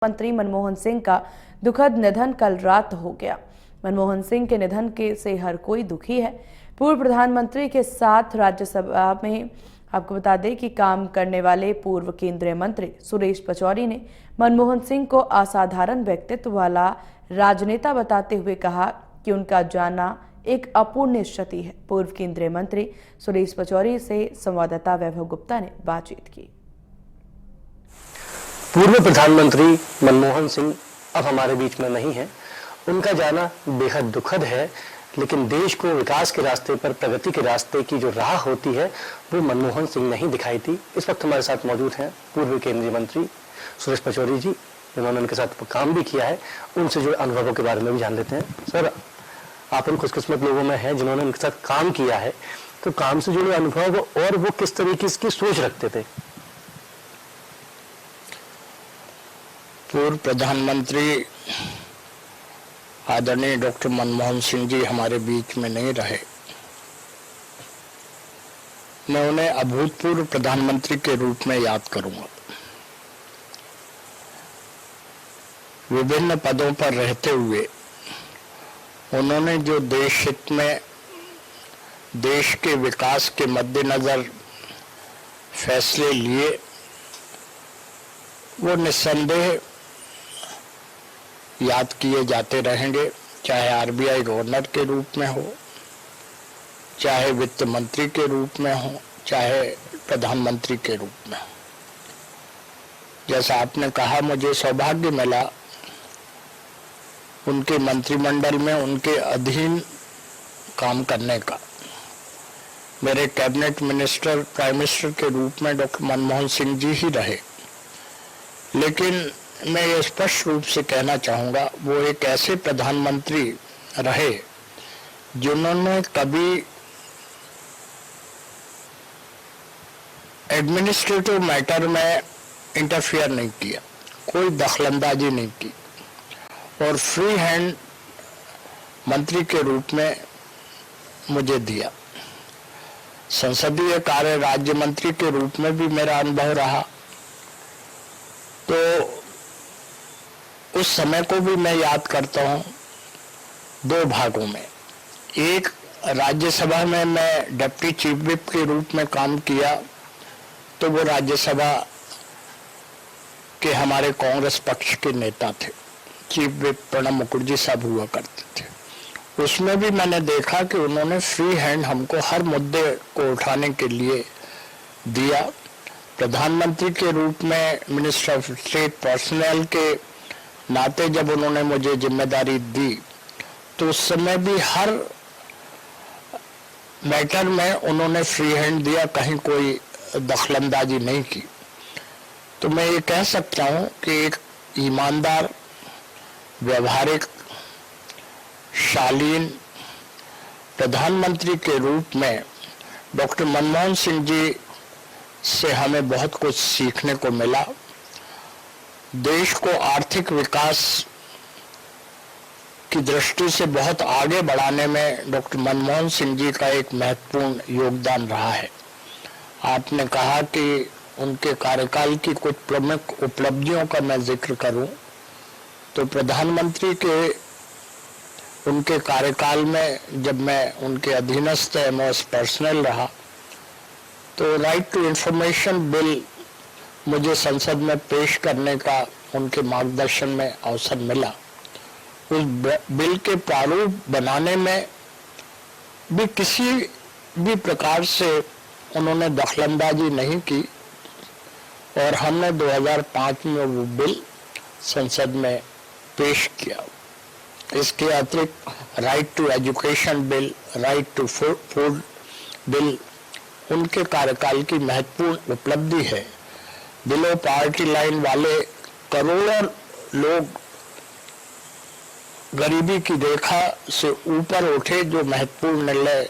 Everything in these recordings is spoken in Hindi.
मंत्री मनमोहन सिंह का दुखद निधन कल रात हो गया। मनमोहन सिंह के निधन से हर कोई दुखी है। पूर्व प्रधानमंत्री के साथ राज्यसभा में आपको बता दें कि काम करने वाले पूर्व केंद्रीय मंत्री सुरेश पचौरी ने मनमोहन सिंह को असाधारण व्यक्तित्व वाला राजनेता बताते हुए कहा कि उनका जाना एक अपूर्णीय क्षति है। पूर्व केंद्रीय मंत्री सुरेश पचौरी से संवाददाता वैभव गुप्ता ने बातचीत की। पूर्व प्रधानमंत्री मनमोहन सिंह अब हमारे बीच में नहीं है। उनका जाना बेहद दुखद है, लेकिन देश को विकास के रास्ते पर, प्रगति के रास्ते की जो राह होती है वो मनमोहन सिंह नहीं दिखाई थी। इस वक्त हमारे साथ मौजूद हैं पूर्व केंद्रीय मंत्री सुरेश पचौरी जी, जिन्होंने उनके साथ काम भी किया है। उनसे जुड़े अनुभवों के बारे में भी जान लेते हैं। सर, आप उन खुशकिस्मत लोगों में हैं जिन्होंने उनके साथ काम किया है, तो काम से जुड़े अनुभव और वो किस तरीके की सोच रखते थे? पूर्व प्रधानमंत्री आदरणीय डॉक्टर मनमोहन सिंह जी हमारे बीच में नहीं रहे। मैं उन्हें अभूतपूर्व प्रधानमंत्री के रूप में याद करूंगा। विभिन्न पदों पर रहते हुए उन्होंने जो देश हित में, देश के विकास के मद्देनजर फैसले लिए, वो निस्संदेह याद किए जाते रहेंगे, चाहे आरबीआई गवर्नर के रूप में हो, चाहे वित्त मंत्री के रूप में हो, चाहे प्रधानमंत्री के रूप में हो। जैसा आपने कहा, मुझे सौभाग्य मिला उनके मंत्रिमंडल में उनके अधीन काम करने का। मेरे कैबिनेट मिनिस्टर, प्राइम मिनिस्टर के रूप में डॉक्टर मनमोहन सिंह जी ही रहे, लेकिन मैं ये स्पष्ट रूप से कहना चाहूँगा, वो एक ऐसे प्रधानमंत्री रहे जिन्होंने कभी एडमिनिस्ट्रेटिव मैटर में इंटरफियर नहीं किया, कोई दखलंदाजी नहीं की, और फ्री हैंड मंत्री के रूप में मुझे दिया। संसदीय कार्य राज्य मंत्री के रूप में भी मेरा अनुभव रहा, तो उस समय को भी मैं याद करता हूं दो भागों में। एक, राज्यसभा में मैं डिप्टी चीफ विप के रूप में काम किया, तो वो राज्यसभा के हमारे कांग्रेस पक्ष के नेता थे, चीफ विप प्रणब मुखर्जी साहब हुआ करते थे। उसमें भी मैंने देखा कि उन्होंने फ्री हैंड हमको हर मुद्दे को उठाने के लिए दिया। प्रधानमंत्री के रूप में मिनिस्टर ऑफ स्टेट पर्सनल के नाते जब उन्होंने मुझे जिम्मेदारी दी, तो उस समय भी हर मैटर में उन्होंने फ्री हैंड दिया, कहीं कोई दखलंदाजी नहीं की। तो मैं ये कह सकता हूं कि एक ईमानदार, व्यवहारिक, शालीन प्रधानमंत्री के रूप में डॉक्टर मनमोहन सिंह जी से हमें बहुत कुछ सीखने को मिला। देश को आर्थिक विकास की दृष्टि से बहुत आगे बढ़ाने में डॉक्टर मनमोहन सिंह जी का एक महत्वपूर्ण योगदान रहा है। आपने कहा कि उनके कार्यकाल की कुछ प्रमुख उपलब्धियों का मैं जिक्र करूं, तो प्रधानमंत्री के उनके कार्यकाल में जब मैं उनके अधीनस्थ एमओएस पर्सनल रहा, तो राइट टू इंफॉर्मेशन बिल मुझे संसद में पेश करने का उनके मार्गदर्शन में अवसर मिला। उस बिल के प्रारूप बनाने में भी किसी भी प्रकार से उन्होंने दखलंदाजी नहीं की, और हमने 2005 में वो बिल संसद में पेश किया। इसके अतिरिक्त right to education bill, right to food bill उनके कार्यकाल की महत्वपूर्ण उपलब्धि है। बिलो पावर्टी लाइन वाले करोड़ों लोग गरीबी की रेखा से ऊपर उठे, जो महत्वपूर्ण निर्णय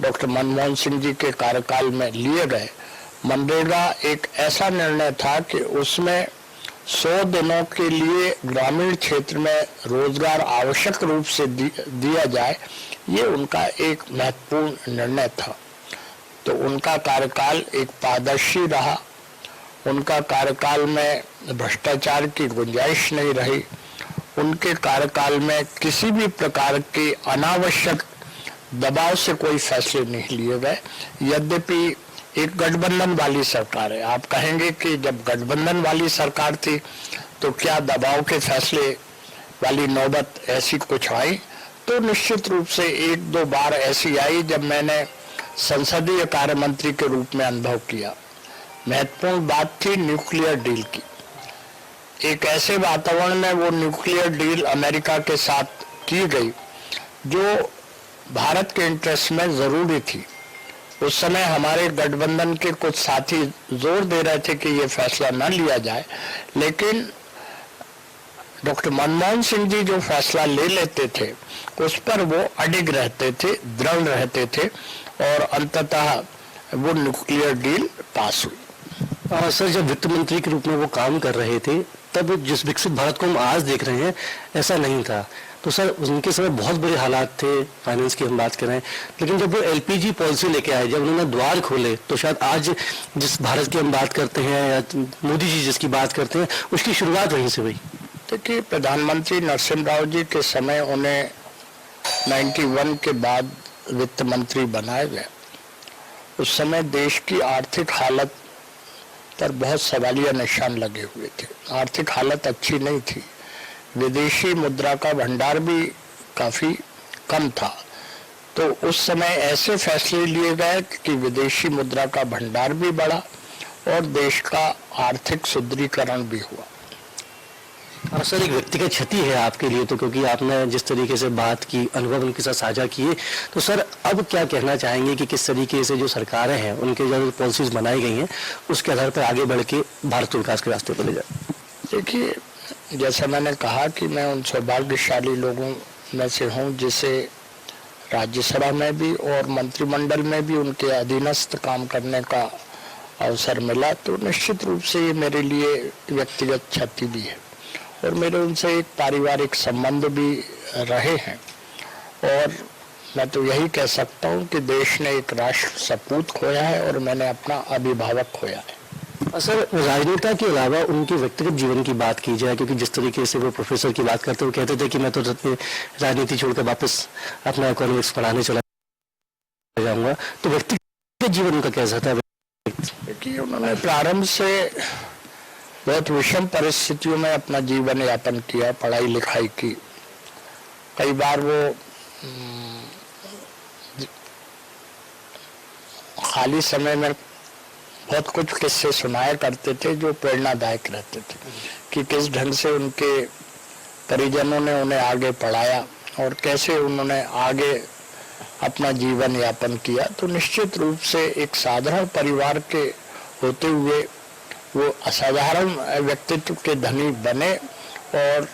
डॉक्टर मनमोहन सिंह जी के कार्यकाल में लिए गए। मनरेगा एक ऐसा निर्णय था कि उसमें 100 दिनों के लिए ग्रामीण क्षेत्र में रोजगार आवश्यक रूप से दिया जाए, ये उनका एक महत्वपूर्ण निर्णय था। तो उनका कार्यकाल एक पारदर्शी रहा, उनका कार्यकाल में भ्रष्टाचार की गुंजाइश नहीं रही। उनके कार्यकाल में किसी भी प्रकार के अनावश्यक दबाव से कोई फैसले नहीं लिए गए। यद्यपि एक गठबंधन वाली सरकार है, आप कहेंगे कि जब गठबंधन वाली सरकार थी तो क्या दबाव के फैसले वाली नौबत ऐसी कुछ आई? तो निश्चित रूप से एक दो बार ऐसी आई जब मैंने संसदीय कार्य मंत्री के रूप में अनुभव किया। महत्वपूर्ण बात थी न्यूक्लियर डील की। एक ऐसे वातावरण में वो न्यूक्लियर डील अमेरिका के साथ की गई जो भारत के इंटरेस्ट में जरूरी थी। उस समय हमारे गठबंधन के कुछ साथी जोर दे रहे थे कि ये फैसला न लिया जाए, लेकिन डॉक्टर मनमोहन सिंह जी जो फैसला ले लेते थे उस पर वो अडिग रहते थे, दृढ़ रहते थे और अंततः वो न्यूक्लियर डील पास हुई। सर, जब वित्त मंत्री के रूप में वो काम कर रहे थे तब जिस विकसित भारत को हम आज देख रहे हैं ऐसा नहीं था। तो सर, उनके समय बहुत बुरे हालात थे, फाइनेंस की हम बात कर रहे हैं, लेकिन जब वो एलपीजी पॉलिसी लेके आए, जब उन्होंने द्वार खोले, तो शायद आज जिस भारत की हम बात करते हैं या मोदी जी जिसकी बात करते हैं उसकी शुरुआत वहीं से हुई। देखिए, प्रधानमंत्री नरसिम्हा राव जी के समय उन्हें 91 के बाद वित्त मंत्री बनाए गए। उस समय देश की आर्थिक हालत पर बहुत सवालिया निशान लगे हुए थे। आर्थिक हालत अच्छी नहीं थी, विदेशी मुद्रा का भंडार भी काफी कम था। तो उस समय ऐसे फैसले लिए गए कि विदेशी मुद्रा का भंडार भी बढ़ा और देश का आर्थिक सुदृढ़ीकरण भी हुआ। सर, एक व्यक्तिगत क्षति है आपके लिए तो, क्योंकि आपने जिस तरीके से बात की, अनुभव उनके साथ साझा किए, तो सर अब क्या कहना चाहेंगे कि किस तरीके से जो सरकारें हैं उनके जो पॉलिसीज बनाई गई हैं उसके आधार पर आगे बढ़ के भारत को विकास के रास्ते पर ले जाए? देखिए, जैसा मैंने कहा कि मैं उन सौभाग्यशाली लोगों में से हूँ जिसे राज्यसभा में भी और मंत्रिमंडल में भी उनके अधीनस्थ काम करने का अवसर मिला। तो निश्चित रूप से ये मेरे लिए व्यक्तिगत क्षति भी है और मेरे उनसे एक पारिवारिक संबंध भी रहे हैं। और मैं तो यही कह सकता हूँ कि देश ने एक राष्ट्र सपूत खोया है और मैंने अपना अभिभावक खोया है। सर, राजनेता के अलावा उनके व्यक्तिगत जीवन की बात की जाए, क्योंकि जिस तरीके से वो प्रोफेसर की बात करते, वो कहते थे कि मैं तो राजनीति छोड़कर वापस अपना इकोनॉमिक्स पढ़ाने चला जाऊंगा, तो व्यक्तिगत जीवन उनका कैसा था? देखिए, उन्होंने प्रारंभ से बहुत विषम परिस्थितियों में अपना जीवन यापन किया, पढ़ाई लिखाई की। कई बार वो खाली समय में बहुत कुछ किस्से सुनाया करते थे जो प्रेरणादायक रहते थे कि किस ढंग से उनके परिजनों ने उन्हें आगे पढ़ाया और कैसे उन्होंने आगे अपना जीवन यापन किया। तो निश्चित रूप से एक साधारण परिवार के होते हुए वो असाधारण व्यक्तित्व के धनी बने और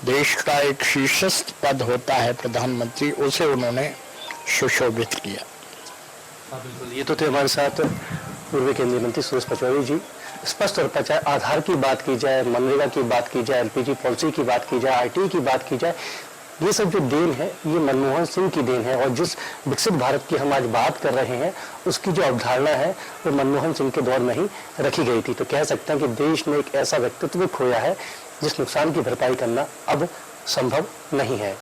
देश का एक शीर्षस्थ पद होता है प्रधानमंत्री, उसे उन्होंने सुशोभित किया। बिल्कुल, ये तो थे हमारे साथ पूर्व केंद्रीय मंत्री सुरेश पचौरी जी। स्पष्ट तौर पर चाहे आधार की बात की जाए, मनरेगा की बात की जाए, एलपीजी पॉलिसी की बात की जाए, आईटी की बात की जाए, ये सब जो देन है ये मनमोहन सिंह की देन है। और जिस विकसित भारत की हम आज बात कर रहे हैं उसकी जो अवधारणा है वो मनमोहन सिंह के दौर में ही रखी गई थी। तो कह सकते हैं कि देश ने एक ऐसा व्यक्तित्व खोया है जिस नुकसान की भरपाई करना अब संभव नहीं है।